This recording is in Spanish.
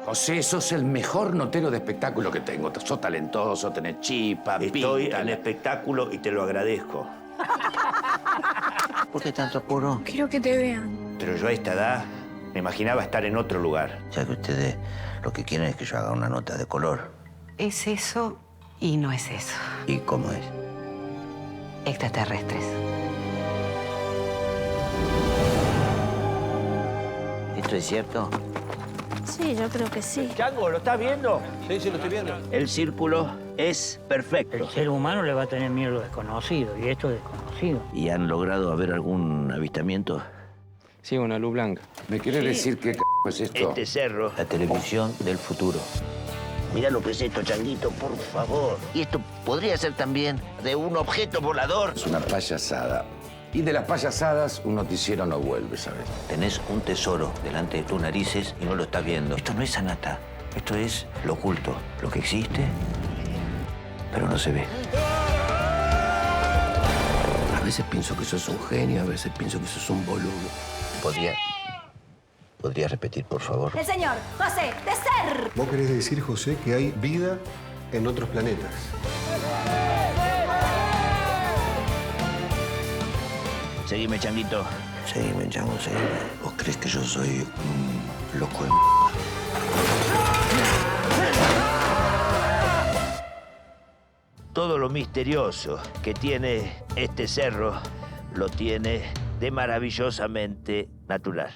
José, sos el mejor notero de espectáculo que tengo. Sos talentoso, tenés chispa, Estoy pinta. en espectáculo y te lo agradezco. ¿Por qué tanto apuro? Quiero que te vean. Pero yo a esta edad me imaginaba estar en otro lugar. Ya que ustedes lo que quieren es que yo haga una nota de color. Es eso y no es eso. ¿Y cómo es? Extraterrestres. ¿Esto es cierto? Sí, yo creo que sí. Chango, ¿lo estás viendo? Sí, sí, lo estoy viendo. El círculo es perfecto. El ser humano le va a tener miedo a lo desconocido, y esto es desconocido. ¿Y han logrado haber algún avistamiento? Sí, una luz blanca. ¿Me quieres decir qué es esto? Este cerro. La televisión del futuro. Mira lo que es esto, Changuito, por favor. Y esto podría ser también de un objeto volador. Es una payasada. Y de las payasadas, un noticiero no vuelve, ¿sabes? Tenés un tesoro delante de tus narices y no lo estás viendo. Esto no es Anata. Esto es lo oculto, lo que existe, pero no se ve. A veces pienso que sos un genio, a veces pienso que sos un boludo. ¿Podría repetir, por favor? El señor José de Ser. ¿Vos querés decir, José, que hay vida en otros planetas? Seguime, Changuito. Seguime, Chango, seguime. ¿Vos crees que yo soy un loco de Todo lo misterioso que tiene este cerro lo tiene de maravillosamente natural.